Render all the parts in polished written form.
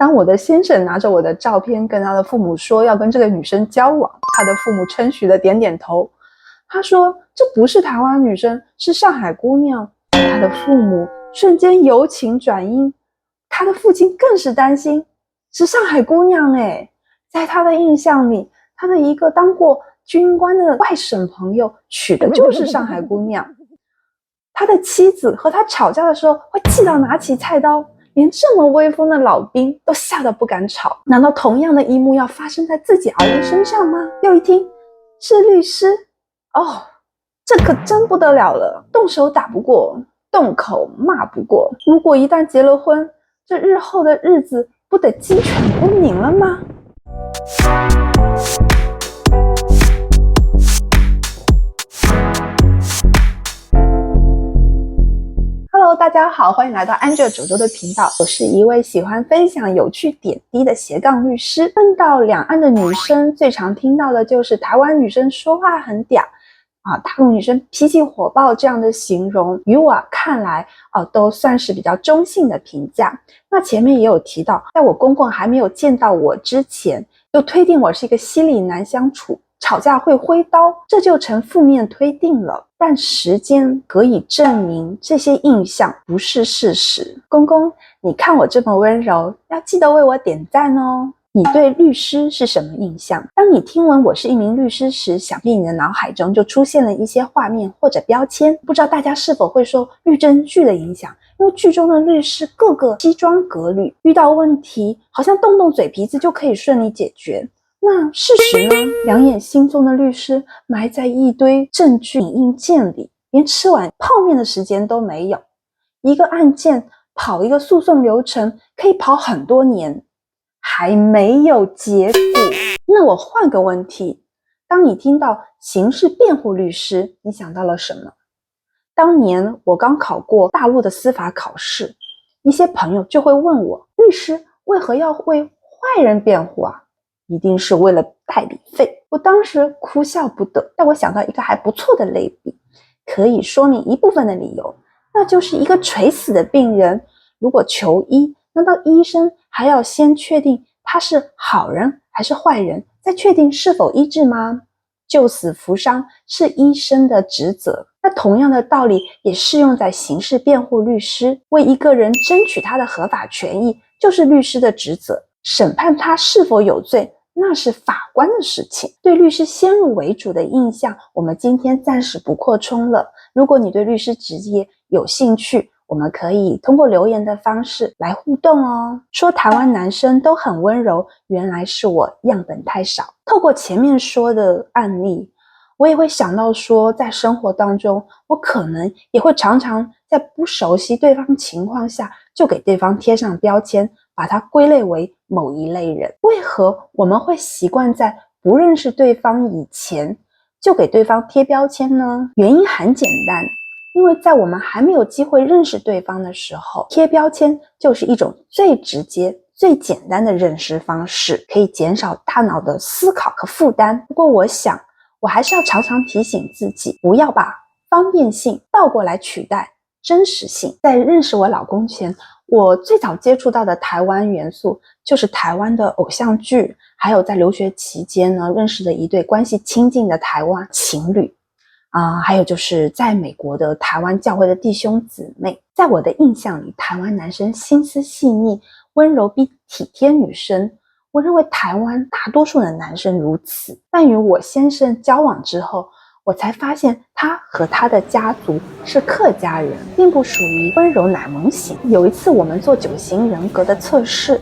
当我的先生拿着我的照片跟他的父母说要跟这个女生交往，他的父母称许的点点头。他说这不是台湾女生，是上海姑娘。他的父母瞬间由情转阴，他的父亲更是担心，是上海姑娘欸。在他的印象里，他的一个当过军官的外省朋友娶的就是上海姑娘。他的妻子和他吵架的时候会气到拿起菜刀，连这么威风的老兵都吓得不敢吵。难道同样的一幕要发生在自己儿子身上吗？又一听是律师，哦，这可真不得了了，动手打不过，动口骂不过，如果一旦结了婚，这日后的日子不得鸡犬不宁了吗？Hello， 大家好，欢迎来到 Angel 九州的频道。我是一位喜欢分享有趣点滴的斜杠律师。问到两岸的女生，最常听到的就是台湾女生说话很嗲大陆女生脾气火爆这样的形容，于我看来都算是比较中性的评价。那前面也有提到，在我公公还没有见到我之前，就推定我是一个犀利难相处，吵架会挥刀，这就成负面推定了。但时间可以证明这些印象不是事实。公公，你看我这么温柔，要记得为我点赞哦。你对律师是什么印象？当你听闻我是一名律师时，想必你的脑海中就出现了一些画面或者标签。不知道大家是否会受律政剧的影响，因为剧中的律师个个西装革履，遇到问题好像动动嘴皮子就可以顺利解决。那事实呢？两眼心中的律师埋在一堆证据影印件里，连吃碗泡面的时间都没有。一个案件跑一个诉讼流程可以跑很多年，还没有结果。那我换个问题，当你听到刑事辩护律师，你想到了什么？当年我刚考过大陆的司法考试，一些朋友就会问我，律师为何要为坏人辩护啊？一定是为了代理费。我当时哭笑不得，但我想到一个还不错的类比，可以说明一部分的理由，那就是一个垂死的病人，如果求医，难道医生还要先确定他是好人还是坏人，再确定是否医治吗？救死扶伤是医生的职责。那同样的道理也适用在刑事辩护律师，为一个人争取他的合法权益，就是律师的职责。审判他是否有罪，那是法官的事情。对律师先入为主的印象，我们今天暂时不扩充了。如果你对律师职业有兴趣，我们可以通过留言的方式来互动哦。说台湾男生都很温柔，原来是我样本太少。透过前面说的案例，我也会想到说，在生活当中，我可能也会常常在不熟悉对方情况下，就给对方贴上标签，把它归类为某一类人。为何我们会习惯在不认识对方以前就给对方贴标签呢？原因很简单，因为在我们还没有机会认识对方的时候，贴标签就是一种最直接最简单的认识方式，可以减少大脑的思考和负担。不过我想我还是要常常提醒自己，不要把方便性倒过来取代真实性。在认识我老公前，我最早接触到的台湾元素就是台湾的偶像剧，还有在留学期间呢认识的一对关系亲近的台湾情侣还有就是在美国的台湾教会的弟兄姊妹。在我的印象里，台湾男生心思细腻，温柔比体贴女生。我认为台湾大多数的男生如此，但与我先生交往之后，我才发现他和他的家族是客家人，并不属于温柔奶萌型。有一次我们做9型人格的测试，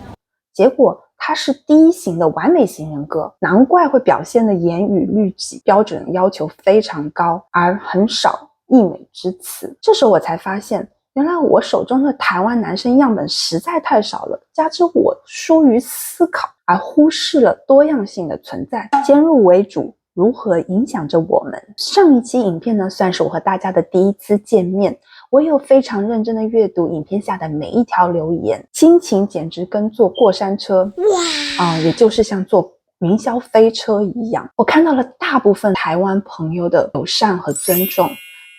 结果他是第1型的完美型人格，难怪会表现的严语律己，标准要求非常高，而很少溢美之词。这时候我才发现，原来我手中的台湾男生样本实在太少了，加之我疏于思考，而忽视了多样性的存在，先入为主如何影响着我们。上一期影片呢，算是我和大家的第一次见面，我也有非常认真的阅读影片下的每一条留言，心情简直跟坐过山车也就是像坐云霄飞车一样。我看到了大部分台湾朋友的友善和尊重，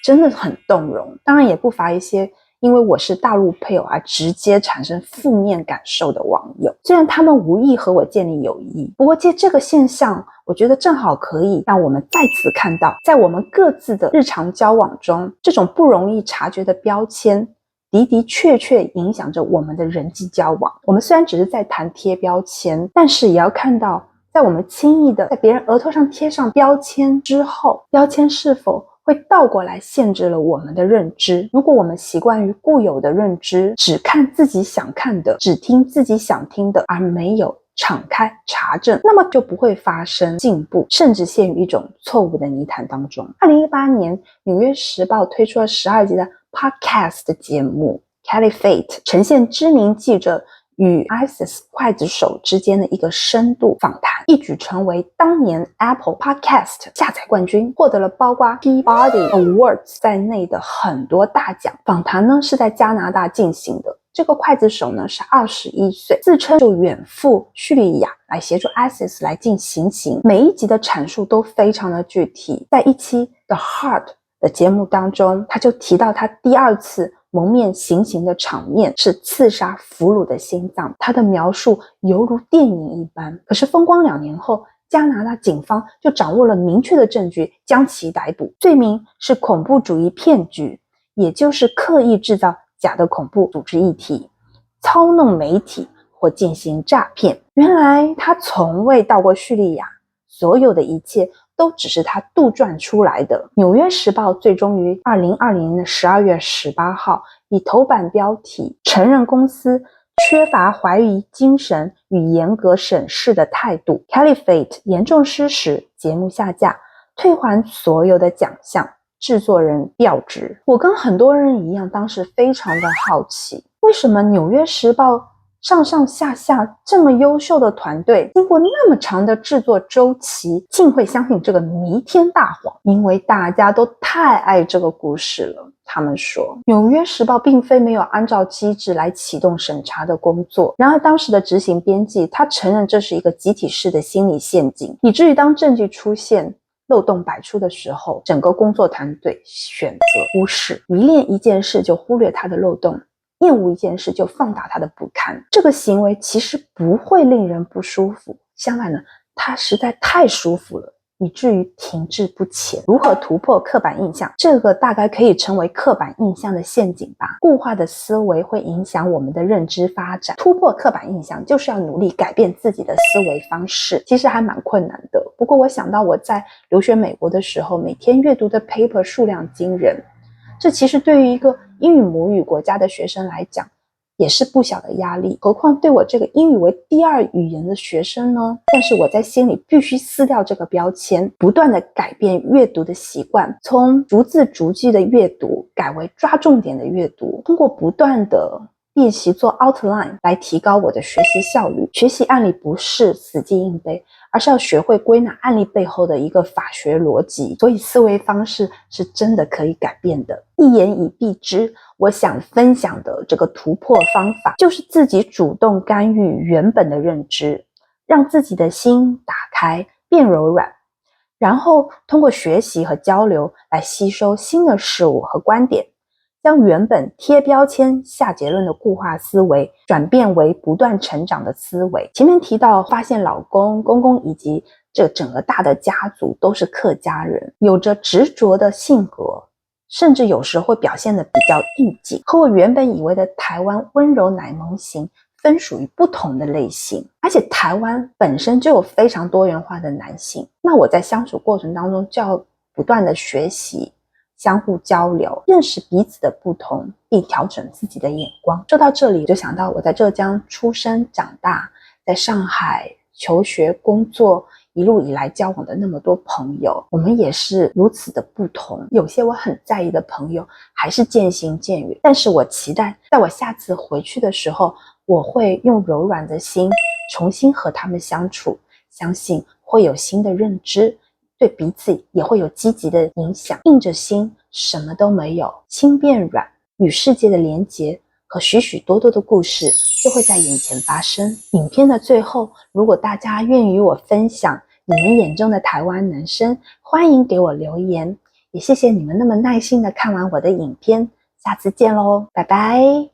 真的很动容。当然也不乏一些因为我是大陆配偶而直接产生负面感受的网友。虽然他们无意和我建立友谊，不过借这个现象，我觉得正好可以让我们再次看到，在我们各自的日常交往中，这种不容易察觉的标签的的确确影响着我们的人际交往。我们虽然只是在谈贴标签，但是也要看到，在我们轻易的在别人额头上贴上标签之后，标签是否会倒过来限制了我们的认知。如果我们习惯于固有的认知，只看自己想看的，只听自己想听的，而没有敞开查证，那么就不会发生进步，甚至陷于一种错误的泥潭当中。2018年纽约时报推出了12集的 podcast 的节目 Caliphate， 呈现知名记者与 ISIS 刽子手之间的一个深度访谈，一举成为当年 Apple Podcast 下载冠军，获得了包括 Peabody Awards 在内的很多大奖。访谈呢是在加拿大进行的，这个刽子手呢是21岁，自称就远赴叙利亚来协助 ISIS 来进行刑。每一集的阐述都非常的具体。在一期 The Heart 的节目当中，他就提到他第2次蒙面行刑的场面是刺杀俘虏的心脏，他的描述犹如电影一般。可是风光2年后，加拿大警方就掌握了明确的证据，将其逮捕，罪名是恐怖主义骗局，也就是刻意制造假的恐怖组织议题，操弄媒体或进行诈骗。原来他从未到过叙利亚，所有的一切都只是他杜撰出来的。纽约时报最终于2020年的12月18号以头版标题承认公司缺乏怀疑精神与严格审视的态度， Caliphate 严重失实，节目下架，退还所有的奖项，制作人调职。我跟很多人一样，当时非常的好奇，为什么纽约时报上上下下这么优秀的团队，经过那么长的制作周期，竟会相信这个弥天大谎？因为大家都太爱这个故事了。他们说，纽约时报并非没有按照机制来启动审查的工作，然而当时的执行编辑他承认这是一个集体式的心理陷阱，以至于当证据出现漏洞百出的时候，整个工作团队选择忽视，迷恋一件事就忽略它的漏洞，厌恶一件事就放大它的不堪。这个行为其实不会令人不舒服，相反呢，它实在太舒服了，以至于停滞不前。如何突破刻板印象？这个大概可以称为刻板印象的陷阱吧。固化的思维会影响我们的认知发展，突破刻板印象就是要努力改变自己的思维方式，其实还蛮困难的。不过我想到我在留学美国的时候，每天阅读的 paper 数量惊人，这其实对于一个英语母语国家的学生来讲也是不小的压力，何况对我这个英语为第2语言的学生呢？但是我在心里必须撕掉这个标签，不断的改变阅读的习惯，从逐字逐句的阅读改为抓重点的阅读，通过不断的练习做 outline 来提高我的学习效率。学习案例不是死记硬背，而是要学会归纳案例背后的一个法学逻辑，所以思维方式是真的可以改变的。一言以蔽之，我想分享的这个突破方法就是自己主动干预原本的认知，让自己的心打开变柔软，然后通过学习和交流来吸收新的事物和观点，将原本贴标签下结论的固化思维转变为不断成长的思维。前面提到发现老公、公公以及这整个大的家族都是客家人，有着执着的性格，甚至有时会表现得比较应激，和我原本以为的台湾温柔奶萌型分属于不同的类型。而且台湾本身就有非常多元化的男性，那我在相处过程当中就要不断的学习，相互交流，认识彼此的不同，并调整自己的眼光。说到这里，就想到我在浙江出生长大，在上海求学工作，一路以来交往的那么多朋友，我们也是如此的不同。有些我很在意的朋友还是渐行渐远，但是我期待在我下次回去的时候，我会用柔软的心重新和他们相处，相信会有新的认知，对彼此也会有积极的影响。硬着心什么都没有，心变软，与世界的连结和许许多多的故事就会在眼前发生。影片的最后，如果大家愿与我分享你们眼中的台湾男生，欢迎给我留言，也谢谢你们那么耐心的看完我的影片，下次见咯，拜拜。